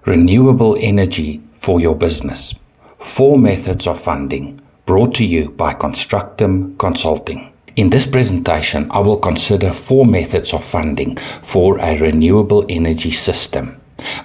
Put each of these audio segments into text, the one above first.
Renewable energy for your business. 4 methods of funding, brought to you by Constructum Consulting. In this presentation, I will consider 4 methods of funding for a renewable energy system.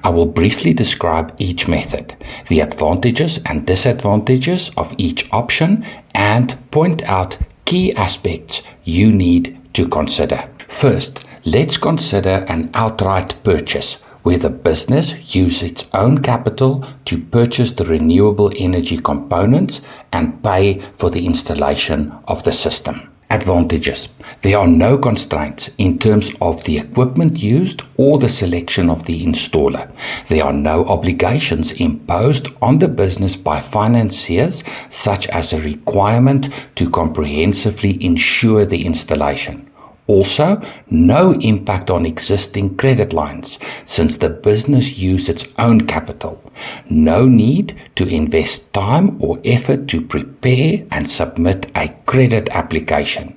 I will briefly describe each method, the advantages and disadvantages of each option, and point out key aspects you need to consider. First, let's consider an outright purchase, where the business uses its own capital to purchase the renewable energy components and pay for the installation of the system. Advantages. There are no constraints in terms of the equipment used or the selection of the installer. There are no obligations imposed on the business by financiers, such as a requirement to comprehensively insure the installation. Also, no impact on existing credit lines, since the business uses its own capital. No need to invest time or effort to prepare and submit a credit application.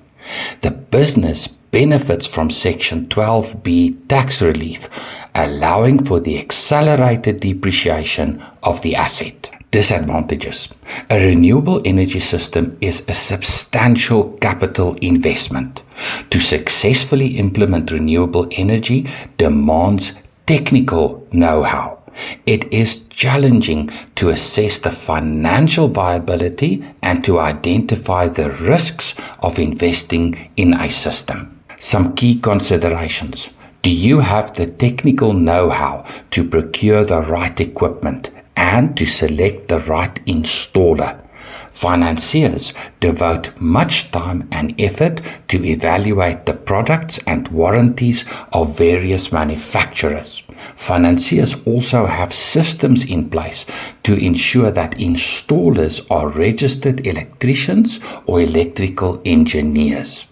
The business benefits from Section 12B tax relief, allowing for the accelerated depreciation of the asset. Disadvantages. A renewable energy system is a substantial capital investment. To successfully implement renewable energy demands technical know-how. It is challenging to assess the financial viability and to identify the risks of investing in a system. Some key considerations. Do you have the technical know-how to procure the right equipment and to select the right installer? Financiers devote much time and effort to evaluate the products and warranties of various manufacturers. Financiers also have systems in place to ensure that installers are registered electricians or electrical engineers.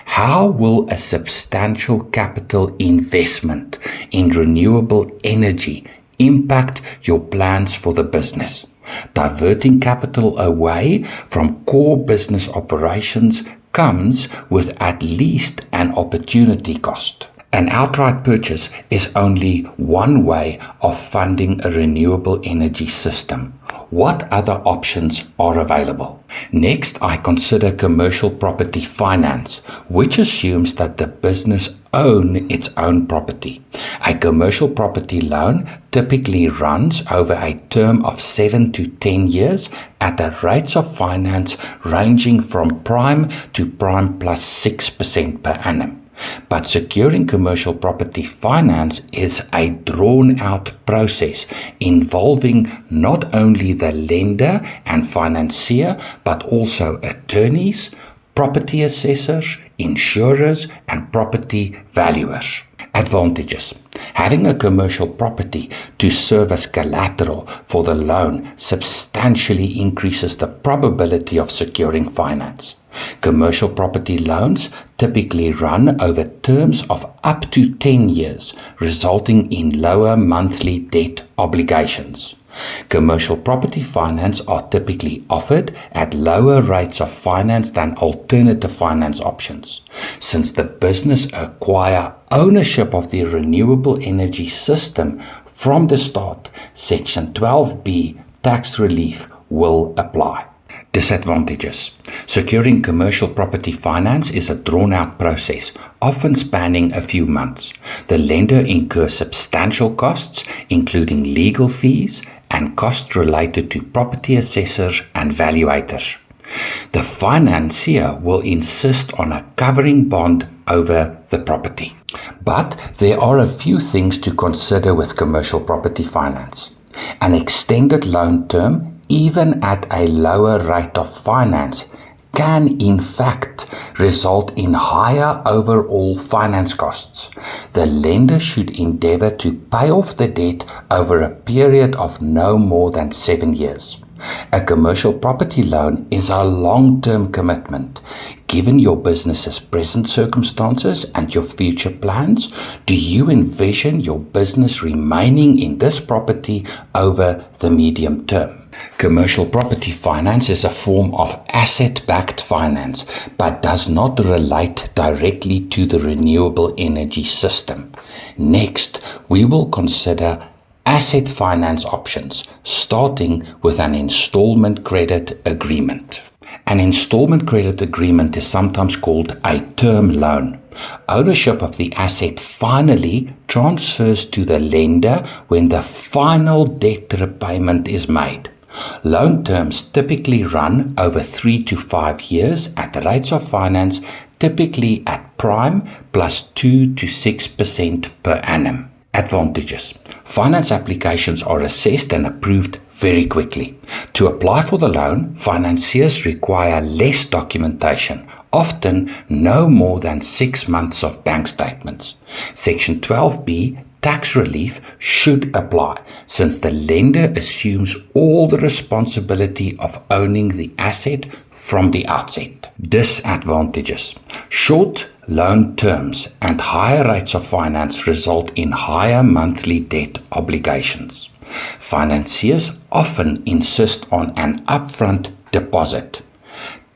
How will a substantial capital investment in renewable energy impact your plans for the business? Diverting capital away from core business operations comes with at least an opportunity cost. An outright purchase is only one way of funding a renewable energy system. What other options are available? Next, I consider commercial property finance, which assumes that the business owns its own property. A commercial property loan typically runs over a term of 7 to 10 years at the rates of finance ranging from prime to prime plus 6% per annum. But securing commercial property finance is a drawn-out process involving not only the lender and financier, but also attorneys, property assessors, insurers, and property valuers. Advantages. Having a commercial property to serve as collateral for the loan substantially increases the probability of securing finance. Commercial property loans typically run over terms of up to 10 years, resulting in lower monthly debt obligations. Commercial property finance are typically offered at lower rates of finance than alternative finance options. Since the business acquires ownership of the renewable energy system from the start, Section 12B tax relief will apply. Disadvantages. Securing commercial property finance is a drawn-out process, often spanning a few months. The lender incurs substantial costs, including legal fees and costs related to property assessors and valuators. The financier will insist on a covering bond over the property. But there are a few things to consider with commercial property finance. An extended loan term, even at a lower rate of finance, can in fact result in higher overall finance costs. The lender should endeavor to pay off the debt over a period of no more than 7 years. A commercial property loan is a long-term commitment. Given your business's present circumstances and your future plans, do you envision your business remaining in this property over the medium term? Commercial property finance is a form of asset-backed finance, but does not relate directly to the renewable energy system. Next, we will consider asset finance options, starting with an installment credit agreement. An installment credit agreement is sometimes called a term loan. Ownership of the asset finally transfers to the lender when the final debt repayment is made. Loan terms typically run over 3 to 5 years at rates of finance typically at prime plus 2 to 6% per annum. Advantages. Finance applications are assessed and approved very quickly. To apply for the loan, financiers require less documentation, often no more than 6 months of bank statements. Section 12B tax relief should apply since the lender assumes all the responsibility of owning the asset from the outset. Disadvantages. Short loan terms and higher rates of finance result in higher monthly debt obligations. Financiers often insist on an upfront deposit.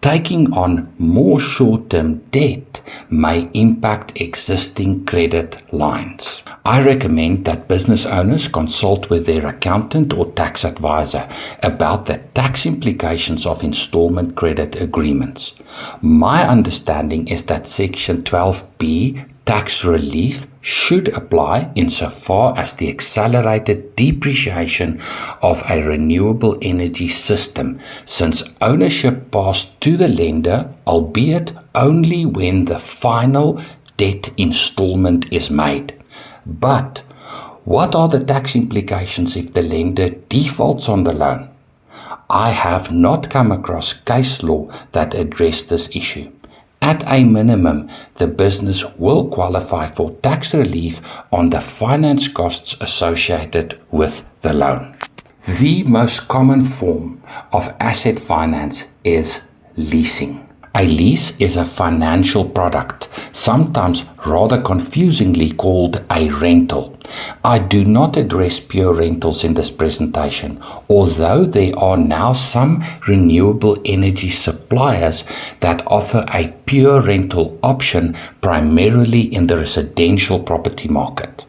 Taking on more short-term debt may impact existing credit lines. I recommend that business owners consult with their accountant or tax advisor about the tax implications of installment credit agreements. My understanding is that Section 12B tax relief should apply insofar as the accelerated depreciation of a renewable energy system, since ownership passed to the lender, albeit only when the final debt installment is made. But what are the tax implications if the lender defaults on the loan? I have not come across case law that address this issue. At a minimum, the business will qualify for tax relief on the finance costs associated with the loan. The most common form of asset finance is leasing. A lease is a financial product, sometimes rather confusingly called a rental. I do not address pure rentals in this presentation, although there are now some renewable energy suppliers that offer a pure rental option primarily in the residential property market.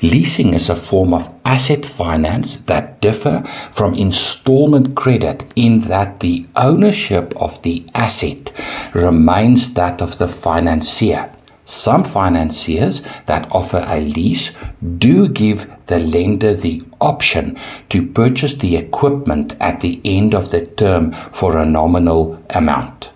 Leasing is a form of asset finance that differ from installment credit in that the ownership of the asset remains that of the financier. Some financiers that offer a lease do give the lender the option to purchase the equipment at the end of the term for a nominal amount.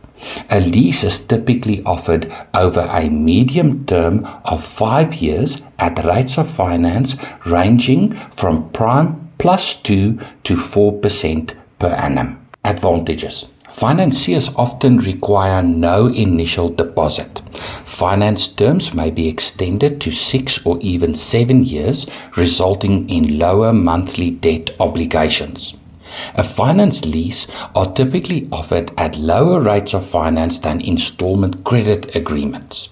A lease is typically offered over a medium term of 5 years at rates of finance ranging from prime plus 2 to 4% per annum. Advantages. Financiers often require no initial deposit. Finance terms may be extended to 6 or even 7 years, resulting in lower monthly debt obligations. A finance lease are typically offered at lower rates of finance than installment credit agreements.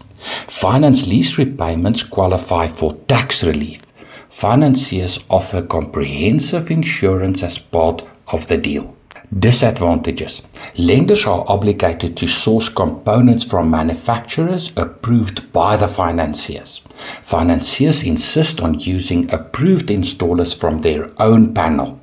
Finance lease repayments qualify for tax relief. Financiers offer comprehensive insurance as part of the deal. Disadvantages. Lenders are obligated to source components from manufacturers approved by the financiers. Financiers insist on using approved installers from their own panel.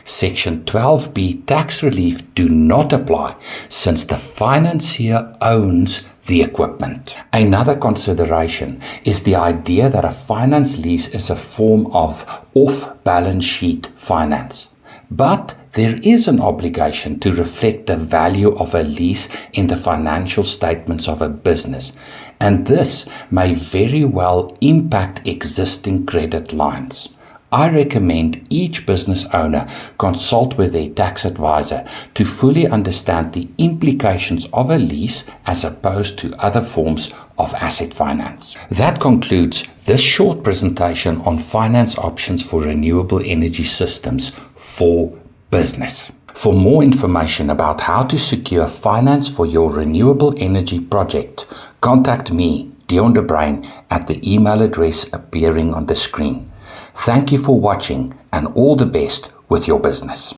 Section 12B tax relief do not apply since the financier owns the equipment. Another consideration is the idea that a finance lease is a form of off-balance sheet finance. But there is an obligation to reflect the value of a lease in the financial statements of a business, and this may very well impact existing credit lines. I recommend each business owner consult with their tax advisor to fully understand the implications of a lease as opposed to other forms of asset finance. That concludes this short presentation on finance options for renewable energy systems for business. For more information about how to secure finance for your renewable energy project, contact me, Dion de Bruin, at the email address appearing on the screen. Thank you for watching and all the best with your business.